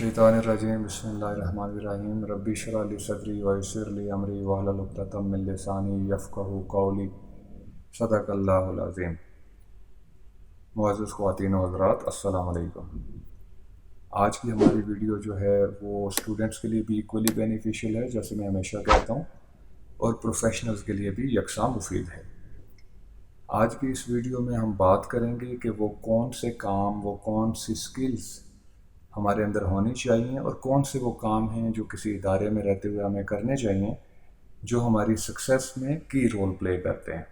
मिनश्शैतानिर्रजीम बिस्मिल्लाहिर्रहमानिर्रहीम रब्बी इश्रह ली सदरी वयस्सिर ली अमरी वहलुल उक़दतम मिन लिसानी यफ़क़हू क़ौली सदक़ल्लाहुल अज़ीम। मुअज़्ज़िज़ ख़वातीन व हज़रात, अस्सलामु अलैकुम। आज की हमारी वीडियो जो है वो स्टूडेंट्स के लिए भी इक्वली बेनिफिशियल है, जैसे मैं हमेशा कहता हूँ, और प्रोफेशनल्स के लिए भी यकसां मुफीद है। आज की इस वीडियो में हम बात करेंगे कि वो कौन से काम, वो कौन सी स्किल्स हमारे अंदर होनी चाहिए और कौन से वो काम हैं जो किसी इदारे में रहते हुए हमें करने चाहिए जो हमारी सक्सेस में की रोल प्ले करते हैं,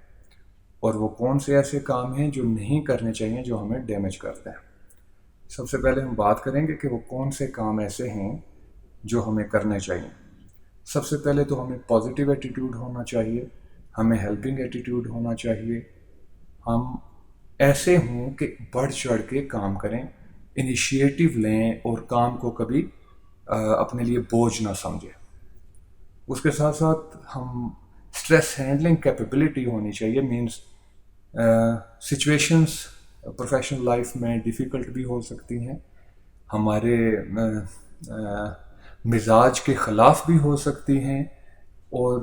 और वो कौन से ऐसे काम हैं जो नहीं करने चाहिए जो हमें डैमेज करते हैं। सबसे पहले हम बात करेंगे कि वो कौन से काम ऐसे हैं जो हमें करने चाहिए। सबसे पहले तो हमें पॉजिटिव एटीट्यूड होना चाहिए, हमें हेल्पिंग एटीट्यूड होना चाहिए, हम ऐसे हों कि बढ़ चढ़ के काम करें, इनिशिएटिव लें और काम को कभी अपने लिए बोझ ना समझें। उसके साथ साथ हम स्ट्रेस हैंडलिंग कैपेबिलिटी होनी चाहिए। मींस सिचुएशंस प्रोफेशनल लाइफ में डिफ़िकल्ट भी हो सकती हैं, हमारे मिजाज के ख़िलाफ़ भी हो सकती हैं और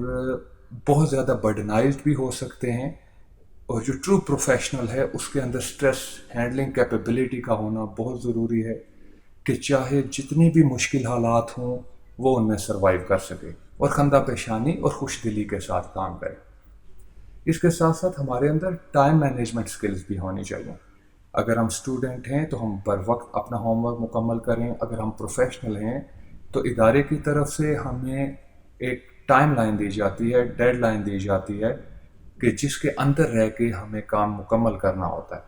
बहुत ज़्यादा बर्डनाइज्ड भी हो सकते हैं। और जो ट्रू प्रोफेशनल है उसके अंदर स्ट्रेस हैंडलिंग कैपेबिलिटी का होना बहुत ज़रूरी है कि चाहे जितनी भी मुश्किल हालात हों वो उनमें सर्वाइव कर सके और खंदा पेशानी और खुश दिली के साथ काम करे। इसके साथ साथ हमारे अंदर टाइम मैनेजमेंट स्किल्स भी होनी चाहिए। अगर हम स्टूडेंट हैं तो हम बर वक्त अपना होमवर्क मुकम्मल करें, अगर हम प्रोफेशनल हैं तो इदारे की तरफ से हमें एक टाइम लाइन दी जाती है, डेड लाइन दी जाती है कि जिसके अंदर रह के हमें काम मुकम्मल करना होता है।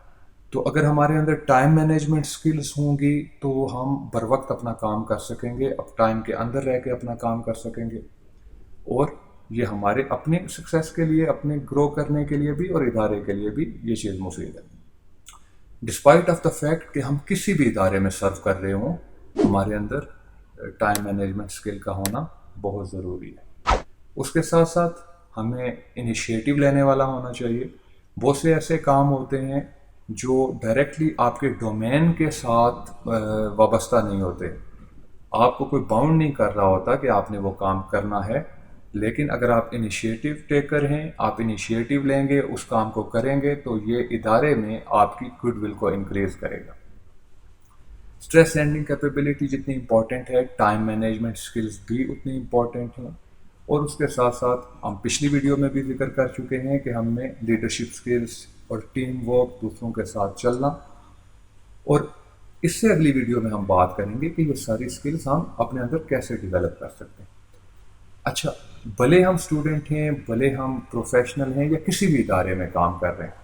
तो अगर हमारे अंदर टाइम मैनेजमेंट स्किल्स होंगी तो हम बर वक्त अपना काम कर सकेंगे, अब टाइम के अंदर रह के अपना काम कर सकेंगे, और ये हमारे अपने सक्सेस के लिए, अपने ग्रो करने के लिए भी और इदारे के लिए भी ये चीज़ मुफीद है। डिस्पाइट ऑफ द फैक्ट कि हम किसी भी इदारे में सर्व कर रहे हों, हमारे अंदर टाइम मैनेजमेंट स्किल का होना बहुत ज़रूरी है। उसके साथ साथ हमें इनिशिएटिव लेने वाला होना चाहिए। बहुत से ऐसे काम होते हैं जो डायरेक्टली आपके डोमेन के साथ वाबस्ता नहीं होते, आपको कोई बाउंड नहीं कर रहा होता कि आपने वो काम करना है, लेकिन अगर आप इनिशिएटिव टेकर हैं, आप इनिशिएटिव लेंगे, उस काम को करेंगे, तो ये इदारे में आपकी गुडविल को इंक्रीज करेगा। स्ट्रेस हैंडलिंग कैपेबिलिटी जितनी इम्पॉर्टेंट है, टाइम मैनेजमेंट स्किल्स भी उतनी इम्पॉर्टेंट हैं। और उसके साथ साथ हम पिछली वीडियो में भी जिक्र कर चुके हैं कि हमें लीडरशिप स्किल्स और टीम वर्क, दूसरों के साथ चलना, और इससे अगली वीडियो में हम बात करेंगे कि ये सारी स्किल्स हम अपने अंदर कैसे डेवलप कर सकते हैं। अच्छा, भले हम स्टूडेंट हैं, भले हम प्रोफेशनल हैं या किसी भी इदारे में काम कर रहे हैं,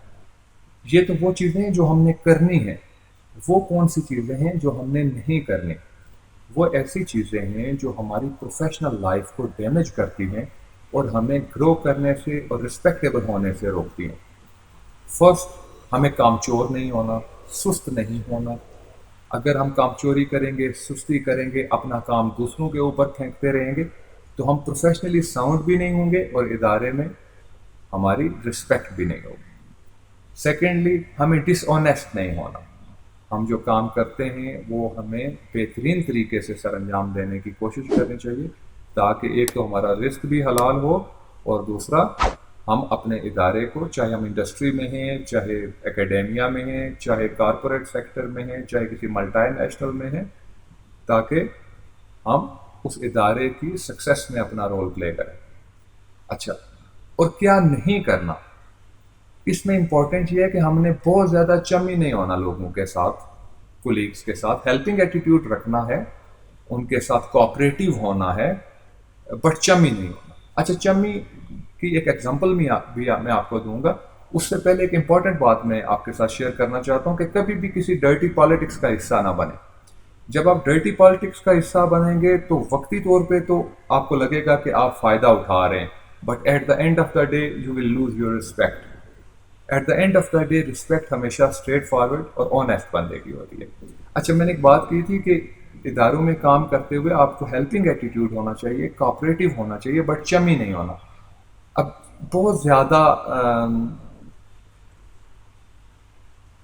ये तो वो चीज़ें हैं जो हमने करनी है। वो कौन सी चीज़ें हैं जो हमने नहीं करनी? वो ऐसी चीज़ें हैं जो हमारी प्रोफेशनल लाइफ को डैमेज करती हैं और हमें ग्रो करने से और रिस्पेक्टेबल होने से रोकती हैं। फर्स्ट, हमें कामचोर नहीं होना, सुस्त नहीं होना। अगर हम कामचोरी करेंगे, सुस्ती करेंगे, अपना काम दूसरों के ऊपर फेंकते रहेंगे, तो हम प्रोफेशनली साउंड भी नहीं होंगे और इदारे में हमारी रिस्पेक्ट भी नहीं होगी। सेकेंडली, हमें डिसऑनेस्ट नहीं होना। हम जो काम करते हैं वो हमें बेहतरीन तरीके से सर अंजाम देने की कोशिश करनी चाहिए, ताकि एक तो हमारा रिस्क भी हलाल हो और दूसरा हम अपने इदारे को, चाहे हम इंडस्ट्री में हैं, चाहे एकेडेमिया में हैं, चाहे कॉरपोरेट सेक्टर में हैं, चाहे किसी मल्टीनेशनल में हैं, ताकि हम उस इदारे की सक्सेस में अपना रोल प्ले करें। अच्छा, और क्या नहीं करना, इसमें इम्पॉर्टेंट ये है कि हमने बहुत ज़्यादा चमी नहीं होना लोगों के साथ, कोलीग्स के साथ। हेल्पिंग एटीट्यूड रखना है, उनके साथ कोऑपरेटिव होना है, बट चमी नहीं होना। अच्छा, चमी की एक एग्जांपल मैं आपको दूंगा। उससे पहले एक इम्पॉर्टेंट बात मैं आपके साथ शेयर करना चाहता हूँ कि कभी भी किसी डर्टी पॉलिटिक्स का हिस्सा ना बने। जब आप डर्टी पॉलिटिक्स का हिस्सा बनेंगे तो वक्ती तौर पे तो आपको लगेगा कि आप फ़ायदा उठा रहे हैं, but at the end of the day you will lose your respect. At the end of the day respect हमेशा स्ट्रेट फॉरवर्ड और ऑनेस्ट बंदे की होती है। अच्छा, मैंने एक बात की थी कि इदारों में काम करते हुए आपको हेल्पिंग एटीट्यूड होना चाहिए, कोऑपरेटिव होना चाहिए, बट चमी नहीं होना। अब बहुत ज़्यादा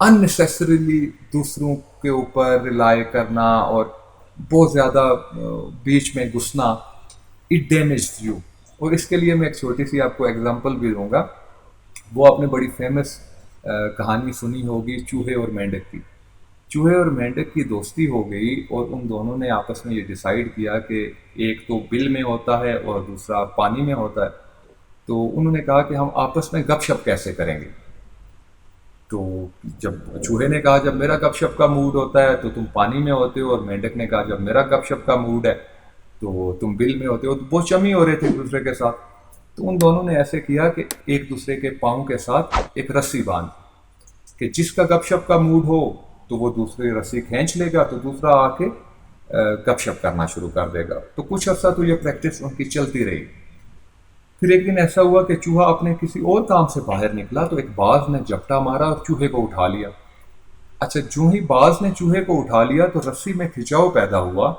अननेसेसरीली दूसरों के ऊपर रिलाय करना और बहुत ज़्यादा बीच में घुसना, इट डैमेज यू। और इसके लिए मैं एक छोटी सी आपको एग्जांपल भी दूंगा। वो आपने बड़ी फेमस कहानी सुनी होगी, चूहे और मेंढक की। चूहे और मेंढक की दोस्ती हो गई और उन दोनों ने आपस में ये डिसाइड किया कि एक तो बिल में होता है और दूसरा पानी में होता है। तो उन्होंने कहा कि हम आपस में गपशप कैसे करेंगे। तो जब चूहे ने कहा जब मेरा गपशप का मूड होता है तो तुम पानी में होते हो, और मेंढक ने कहा जब मेरा गपशप का मूड है तो तुम बिल में होते हो। तो वो चमी हो रहे थे एक दूसरे के साथ। तो उन दोनों ने ऐसे किया कि एक दूसरे के पाँव के साथ एक रस्सी बांध, कि जिसका गपशप का मूड हो तो वो दूसरी रस्सी खींच लेगा, तो दूसरा आके गपशप करना शुरू कर देगा। तो कुछ अर्सा तो ये प्रैक्टिस उनकी चलती रही। फिर एक दिन ऐसा हुआ कि चूहा अपने किसी और काम से बाहर निकला, तो एक बाज ने झपटा मारा और चूहे को उठा लिया। अच्छा, जो ही बाज ने चूहे को उठा लिया तो रस्सी में खिंचाव पैदा हुआ।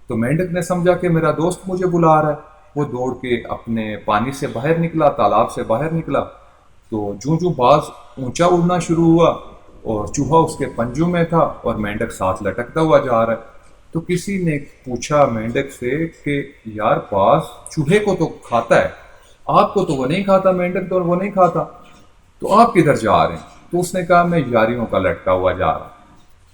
तो मेंढक ने समझा कि मेरा दोस्त मुझे बुला रहा है। वो दौड़ के अपने पानी से बाहर निकला, तालाब से बाहर निकला। तो जूं जूं बाज ऊंचा उड़ना शुरू हुआ और चूहा उसके पंजों में था और मेंढक साथ लटकता हुआ जा रहा है। तो किसी ने पूछा मेंढक से कि यार, बाज चूहे को तो खाता है, आपको तो वो नहीं खाता, मेंढक तो वो नहीं खाता, तो आप किधर जा रहे हैं? तो उसने कहा मैं यारियों का लटका हुआ जा रहा।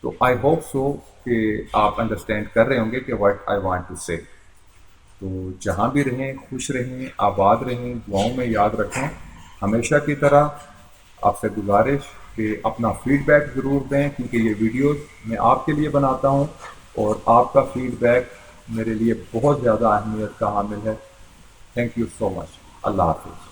तो आई होप सो कि आप अंडरस्टैंड कर रहे होंगे कि व्हाट आई वांट टू से। तो जहाँ भी रहें खुश रहें, आबाद रहें, दुआओं में याद रखें। हमेशा की तरह आपसे गुजारिश कि अपना फीडबैक ज़रूर दें, क्योंकि ये वीडियोस मैं आपके लिए बनाता हूँ और आपका फीडबैक मेरे लिए बहुत ज़्यादा अहमियत का हामिल है। Thank you so much. अल्लाह हाफिज़।